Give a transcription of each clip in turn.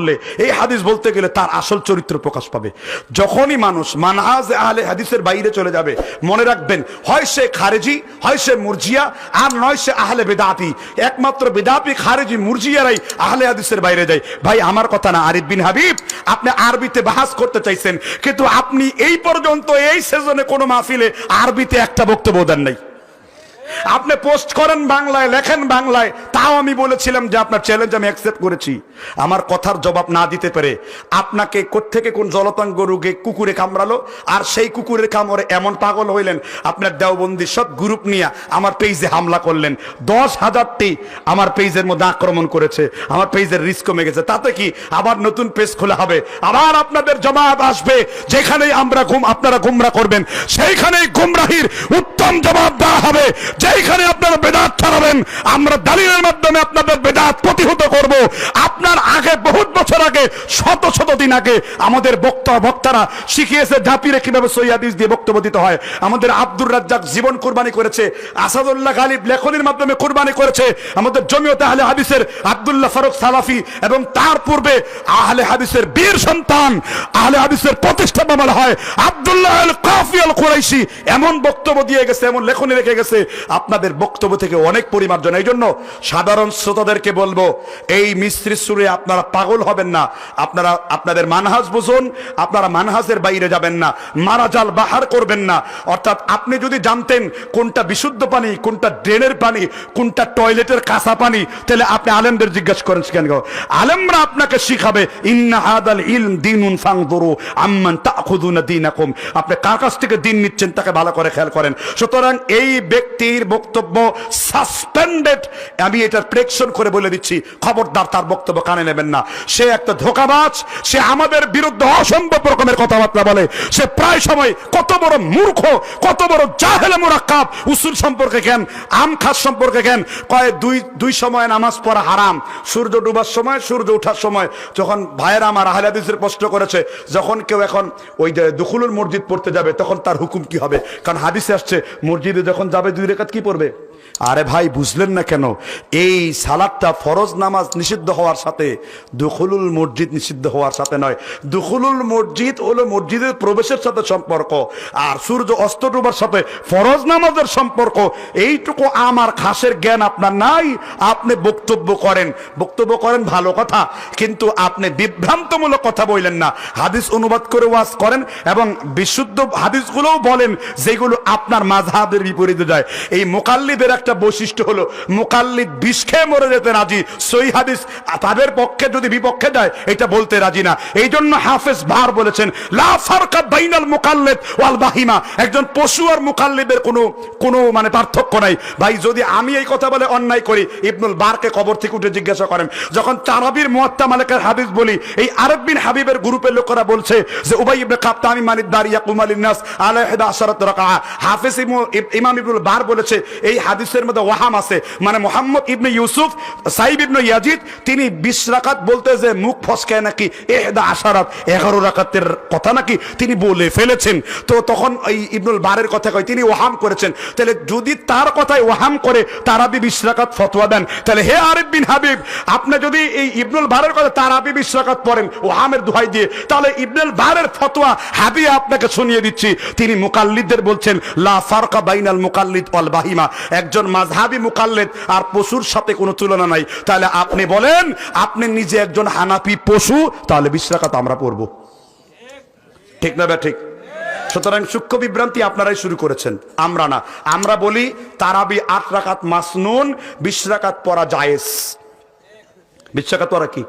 করলে এই হাদিস বলতে গেলে তার আসল চরিত্র প্রকাশ পাবে। যখনই মানুষ মানহাজ আহলে হাদিসের বাইরে চলে যাবে, মনে রাখবেন হয় সে খারেজি, হয় সে মুরজিয়া, আর নয় সে আহলে বেদাতি। একমাত্র বেদাতি, খারেজি, মুরজিয়ারাই আহলে হাদিসের বাইরে যায়। ভাই আমার কথা না, আরিফ বিন হাবিব আপনি আরবিতে বাহাস করতে চাইছেন, কিন্তু আপনি এই পর্যন্ত এই সেজনে কোনো মাহফিলে আরবিতে একটা বক্তব্য দেন নাই। আপনি পোস্ট করেন বাংলায়, লেখেন বাংলায়, তাও আমি বলেছিলাম যে আপনার চ্যালেঞ্জ আমি অ্যাকসেপ্ট করেছি। আমার কথার জবাব না দিতে পারে আপনাকে কোত্থেকে কোন জলতাঙ্গ রোগে কুকুরে কামড়ালো, আর সেই কুকুরের কামড়ে এমন পাগল হইলেন আপনার দেওবন্দি সব গ্রুপ নিয়ে আমার পেজে হামলা করলেন। 10,000টি আমার পেজের মধ্যে আক্রমণ করেছে, আমার পেজের রিস্ক কমে গেছে। তাতে কি আবার নতুন পেজ খোলা হবে, আবার আপনাদের জবাব আসবে। যেখানেই আপনারা গুমরা করবেন সেইখানেই গুমরাহির উত্তম জবাব দেওয়া হবে। যেখানে আপনারা বেদাত ছড়াবেন আমরা দলিলের মাধ্যমে আপনাদের বেদাত প্রতিহত করব। আপনার আগে বহুত বছর আগে, শত শত দিন আগে আমাদের বক্তারা শিখিয়েছে জাতিরে কিভাবে সহিহ হাদিস দিয়ে বক্তব্য দিতে হয়। আমাদের আব্দুর রাজ্জাক জীবন কুরবানি করেছে, আসাদুল্লাহ গালিব লেখনির মাধ্যমে কুরবানি করেছে, আমাদের জমিয়তে আহলে হাদিসের আব্দুল্লাহ ফারুক সালাফি, এবং তার পূর্বে আহলে হাদিসের বীর সন্তান, আহলে হাদিসের প্রতিষ্ঠাতা বলা হয় আব্দুল্লাহ আল কাফি আল কুরাইশি এমন বক্তব্য দিয়ে গেছে, এমন লেখনি রেখে গেছে, আপনাদের বক্তব্য থেকে অনেক পরিমার্জন। এই জন্য সাধারণ শ্রোতাদেরকে বলবো, এই মিস্ত্রি সুরে আপনারা পাগল হবেন না। আপনারা আপনাদের মানহাজ বুঝুন, আপনারা মানহাজের বাইরে যাবেন না, মারাজাল বাহার করবেন না। অর্থাৎ আপনি যদি জানতেন কোনটা বিশুদ্ধ পানি, কোনটা ড্রেনের পানি, কোনটা টয়লেটের কাঁচা পানি, তাহলে আপনি আলেমদের জিজ্ঞাসা করেন কেন? আলেমরা আপনাকে শিখাবে ইন্না হাদাল ইলম দীনুন ফানজুরু আম্মান তাখুযুনা দীনাকুম। আপনি কার কাছ থেকে দিন নিচ্ছেন তাকে ভালো করে খেয়াল করেন। সুতরাং এই ব্যক্তির বক্তব্য সাসপেন্ডেড, আমি এটার প্রেক্ষণ করে বলে দিচ্ছি, খবরদার তার বক্তব্য কানে নেবেন না। সে একটা ধোঁকাবাজ, সে আমাদের বিরুদ্ধে অসম্ভব রকমের কথাবার্তা বলে। সে প্রায় সময় কত বড় মূর্খ, কত বড় জাহেলে মুরাক্কাব, উসুল সম্পর্কে জ্ঞান, আম খাস সম্পর্কে জ্ঞান, কয় দুই সময় নামাজ পড়া হারাম, সূর্য ডুবার সময়, সূর্য ওঠার সময়। যখন ভাইয়েরা আমার আহলে হাদিসের প্রশ্ন করেছে, যখন কেউ এখন ওই যে দুখুলুল মসজিদ পড়তে যাবে তখন তার হুকুম কি হবে? কারণ হাদিসে আসছে মসজিদে যখন যাবে 2 রাকাত কি পড়বে। আরে ভাই বুঝলেন না কেন? এই সালাতটা ফরজ নামাজ নিষিদ্ধ হওয়ার সাথে দুখুলুল মসজিদ নিষিদ্ধ হওয়ার সাথে নয়। দুখুলুল মসজিদ হলো মসজিদের প্রবেশের সাথে সম্পর্ক, আর সূর্য অস্ত ডুবার সাথে ফরজ নামাজের সম্পর্ক। এইটুকু আমার খাসের জ্ঞান আপনার নাই। আপনি বক্তব্য করেন ভালো কথা, কিন্তু আপনি বিভ্রান্তমূলক কথা বললেন না। হাদিস অনুবাদ করে ওয়াজ করেন এবং বিশুদ্ধ হাদিসগুলোও বলেন যেগুলো আপনার মাযহাবের বিপরীতে যায়। এই মুকাল্লিদের একটা বৈশিষ্ট্য হলো মুকাল্লিদ বিষ খেয়ে মরে যেতে রাজি, সহিহ হাদিস তাদের পক্ষে যদি বিপক্ষে যায় এটা বলতে রাজি না। এই জন্য হাফেজ বার বলেছেন লা ফারকা বাইনাল মুকাল্লিদ ওয়াল বাহিমা। একজন পশু আর মুকাল্লিদের কোনো মানে পার্থক্য নাই। ভাই যদি আমি এই কথা বলে অন্যায় করি, ইবনুল বারকে কবর থেকে উঠে জিজ্ঞাসা করেন। যখন তারাবির মুয়াত্তা মালিকের হাদিস বলি, এই আরব বিন হাবিবের গ্রুপের লোকেরা বলছে যে উবাই ইবনে কাব তামিমানিদ দারি ইয়াকুম আলিন নাস আলা 11 রাকাআ। হাফেজ ইমাম ইবনুল বার বলেছে এই হাদিসের মধ্যে ওয়াহাম আছে, মানে মুহাম্মদ ইবনে ইউসুফ সাইব ইবনে ইয়াজিদ তিনি 20 রাকাত বলতে যে মুখ ফসকায় নাকি 11 রাকাতের কথা নাকি তিনি বলে ফেলেছেন। তো তখন এই ইবনুল বারের কথা কয় তিনি ওয়াহাম করেছেন। তাহলে যদি তার কথায় ওয়াহাম করে তারাবি 20 রাকাত ফতোয়া দেন, তাহলে হে আরিফ বিন হাবিব আপনি যদি এই ইবনুল বারের কথা তারাবি 20 রাকাত পড়েন ওয়াহামের দোহাই দিয়ে, তাহলে ইবনুল বারের ফতোয়া হাদিয়া আপনাকে শুনিয়ে দিচ্ছি। তিনি মুকাল্লিদদের বলছেন লা ফারকা বাইনাল মুকাল্লিদ ওয়াল বাহিমা। একজন মাযহাবী মুকাল্লিদ আর পশুর সাথে কোনো তুলনা নাই। তাহলে আপনি বলেন আপনি নিজে একজন হানাফি পশু, তাহলে 20 রাকাত আমরা পড়ব, ঠিক না? ঠিক। সুতরাং সূক্ষ্ম বিভ্রান্তি আপনারাই শুরু করেছেন, আমরা না। আমরা বলি তারাবি 8 রাকাত মাসনুন, 20 রাকাত পড়া জায়েজ। 20 রাকাত পড়া কি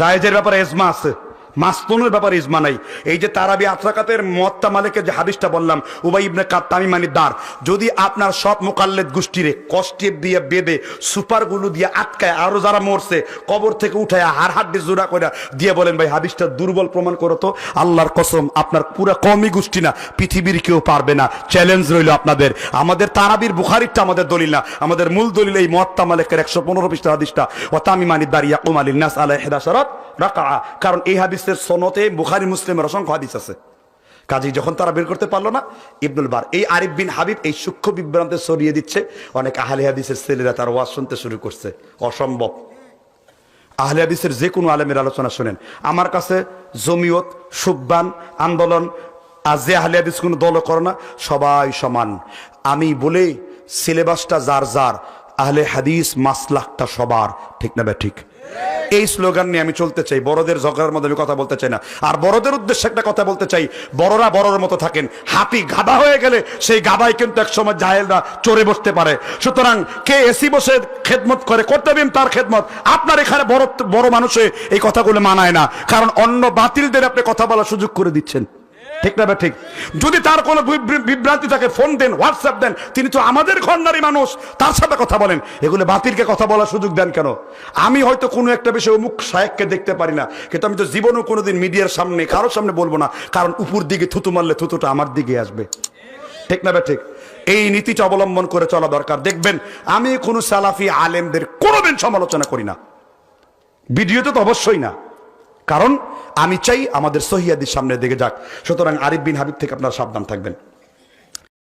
জায়েজের ব্যাপারে ইজমা আছে, মাসনুনের ব্যাপারে ইজমা নাই। এই যে তারাবি 8 রাকাতের মুয়াত্তা মালিকের যে হাদিসটা বললাম উবাই ইবনে কাব তামিমানিদ দার, যদি আপনার সব মুকাল্লিদ গোষ্ঠীরে কষ্টে দিয়ে বেঁধে সুপারগুলো দিয়ে আটকায়, আরো যারা মরছে কবর থেকে উঠায় হাড়হাড্ডি জোড়া করে দিয়ে বলেন ভাই হাদিসটা দুর্বল প্রমাণ করো তো, আল্লাহর কসম আপনার পুরা কওমি গোষ্ঠী না পৃথিবীর কেউ পারবে না। চ্যালেঞ্জ রইল আপনাদের। আমাদের তারাবির বুখারীটা আমাদের দলিল না, আমাদের মূল দলিল এই মুয়াত্তা মালিকের 115 পৃষ্ঠা হাদিসটা ও তামিমানিদ দার ইয়াকুম আলিন নাস আলা 11 রাকাআ। কারণ এই হাদিসের সনদে বুখারী মুসলিমের অসংখ্য হাদিস আছে। কাজী যখন তারা বের করতে পারলো না, ইবনুল বার এই আরিফ বিন হাবিব এই সূক্ষ্ম বিভ্রান্তে ছড়িয়ে দিচ্ছে। অনেক আহলে হাদিসের ছেলেরা তার ওয়াজ শুনতে শুরু করছে। অসম্ভব। আহলে হাদিসের যে কোনো আলেমের আলোচনা শোনেন, আমার কাছে জমিয়ত, সুববান, আন্দোলন আর যে আহলে হাদিস কোনো দল করে না, সবাই সমান। আমি বলে সিলেবাসটা যার যার, আহলে হাদিস মাসলাকটা সবার, ঠিক না ভাই? ঠিক। এই স্লোগান নিয়ে আমি চলতে চাই। বড়দের ঝগড়ার মধ্যে আমি কথা বলতে চাই না। আর বড়দের উদ্দেশ্যে একটা কথা বলতে চাই, বড়রা বড়র মতো থাকেন। হাতি গাধা হয়ে গেলে সেই গাধাই কিন্তু একসময় জাহেলরা চড়ে বসতে পারে। সুতরাং কে এসি বসে খেদমত করে, করতে দিন তার খেদমত। আপনার এখানে বড় বড় মানুষে এই কথাগুলো মানায় না, কারণ অন্য বাতিলদের আপনি কথা বলার সুযোগ করে দিচ্ছেন, ঠিক না ভাই? ঠিক। যদি তার কোনো বিভ্রান্তি থাকে ফোন দেন, হোয়াটসঅ্যাপ দেন, তিনি তো আমাদের ঘরনারী মানুষ, তার সাথে কথা বলেন। এগুলো বাতিলকে কথা বলার সুযোগ দেন কেন? আমি হয়তো কোনো একটা বিষয়ে অমুক শায়েখকে দেখতে পারি না, কিন্তু আমি তো জীবনেও কোনোদিন মিডিয়ার সামনে কারোর সামনে বলবো না, কারণ উপর দিকে থুতু মারলে থুতুটা আমার দিকে আসবে, ঠিক না ভাই? ঠিক। এই নীতিটা অবলম্বন করে চলা দরকার। দেখবেন আমি কোনো সালাফি আলেমদের কোনোদিন সমালোচনা করি না, ভিডিওতে তো অবশ্যই না, কারণ আমি চাই আমাদের সহিহ হাদিস সামনের দিকে যাক। সুতরাং আরিফ বিন হাবিব থেকে আপনারা সাবধান থাকবেন।